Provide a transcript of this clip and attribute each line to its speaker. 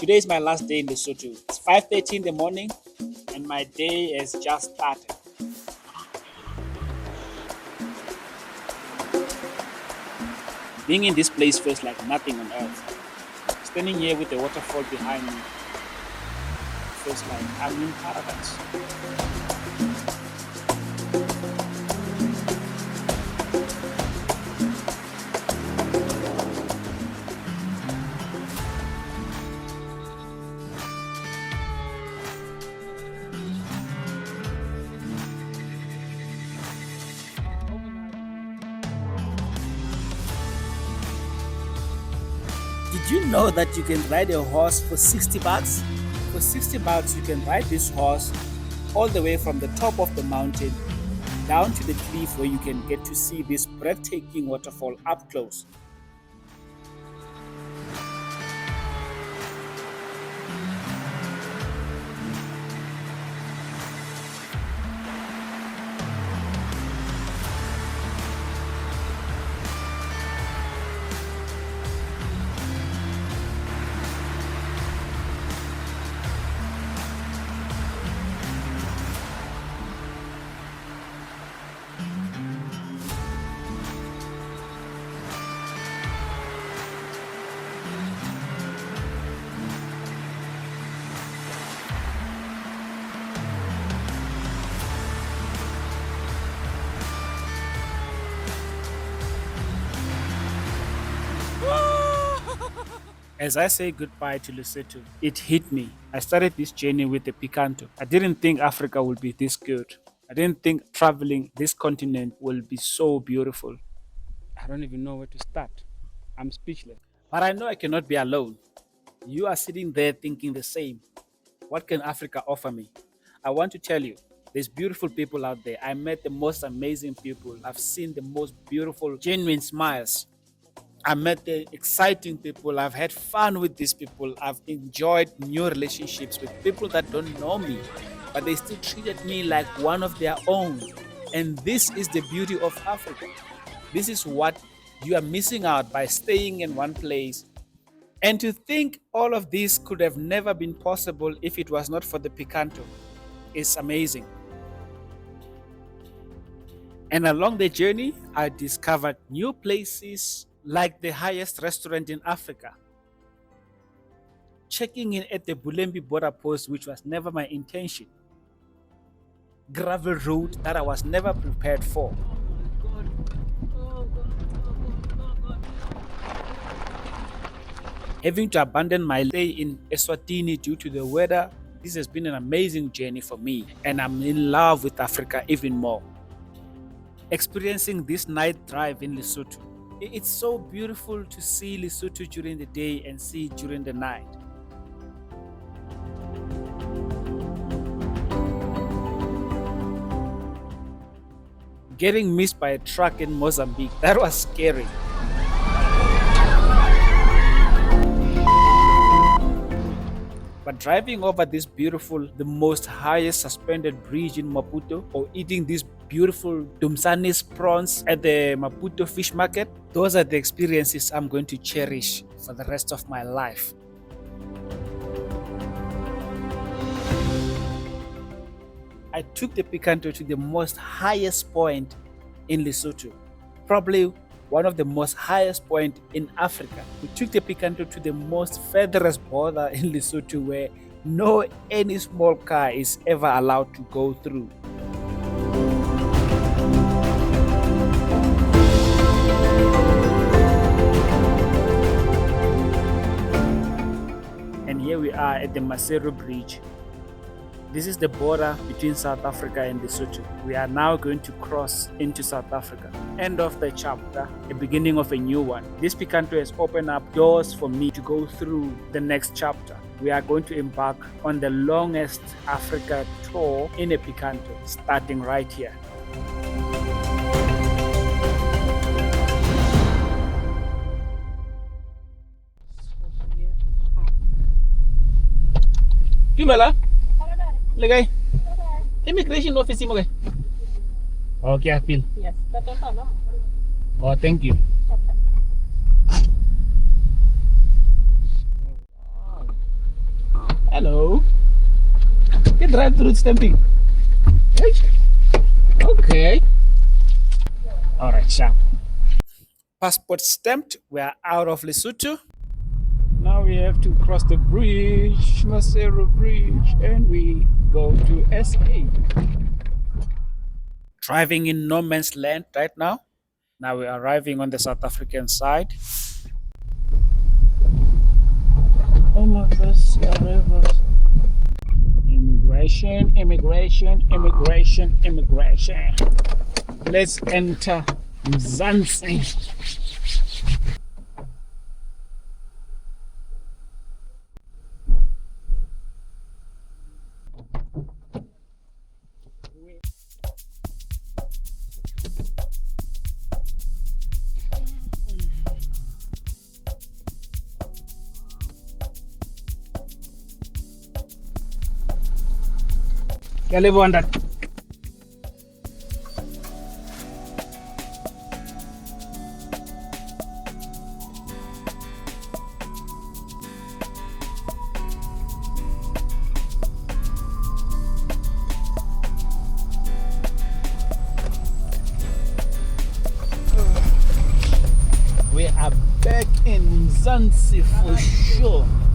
Speaker 1: Today is my last day in Lesotho. It's 5:30 in the morning and my day has just started. Being in this place feels like nothing on earth. Standing here with the waterfall behind me feels like I'm in paradise. Did you know that you can ride a horse for 60 bucks? For 60 bucks, you can ride this horse all the way from the top of the mountain down to the cliff where you can get to see this breathtaking waterfall up close. As I say goodbye to Lesotho, it hit me. I started this journey with the Picanto. I didn't think Africa would be this good. I didn't think traveling this continent will be so beautiful. I don't even know where to start. I'm speechless. But I know I cannot be alone. You are sitting there thinking the same. What can Africa offer me? I want to tell you, there's beautiful people out there. I met the most amazing people. I've seen the most beautiful, genuine smiles. I met the exciting people. I've had fun with these people. I've enjoyed new relationships with people that don't know me, but they still treated me like one of their own. And this is the beauty of Africa. This is what you are missing out by staying in one place. And to think all of this could have never been possible if it was not for the Picanto is amazing. And along the journey, I discovered new places like the highest restaurant in Africa. Checking in at the Bulembi border post, which was never my intention. Gravel road that I was never prepared for. Having to abandon my stay in Eswatini due to the weather, this has been an amazing journey for me, and I'm in love with Africa even more. Experiencing this night drive in Lesotho, it's so beautiful to see Lesotho during the day and see it during the night. Getting missed by a truck in Mozambique, that was scary. But driving over this beautiful, the most highest suspended bridge in Maputo, or eating these beautiful Dumsanis prawns at the Maputo fish market, those are the experiences I'm going to cherish for the rest of my life. I took the Picanto to the most highest point in Lesotho, probably one of the most highest point in Africa. We took the Picanto to the most furthest border in Lesotho where any small car is ever allowed to go through. And here we are at the Maseru Bridge. This is the border between South Africa and Lesotho. We are now going to cross into South Africa. End of the chapter, the beginning of a new one. This Picanto has opened up doors for me to go through the next chapter. We are going to embark on the longest Africa tour in a Picanto, starting right here. Dumela. Legay. Immigration office mo kay. Okay, I feel.
Speaker 2: Yes, that's all.
Speaker 1: Oh, thank you. Hello. You drive through stamping. Okay. All right, sharp. Passport stamped. We are out of Lesotho. Now we have to cross the bridge, Maseru Bridge, and we go to SA. Driving in no man's land right now. Now we're arriving on the South African side. Almost rivers. Immigration, immigration, immigration, immigration. Let's enter Mzansi. Ngiyalibona that. We are back in Mzansi for sure.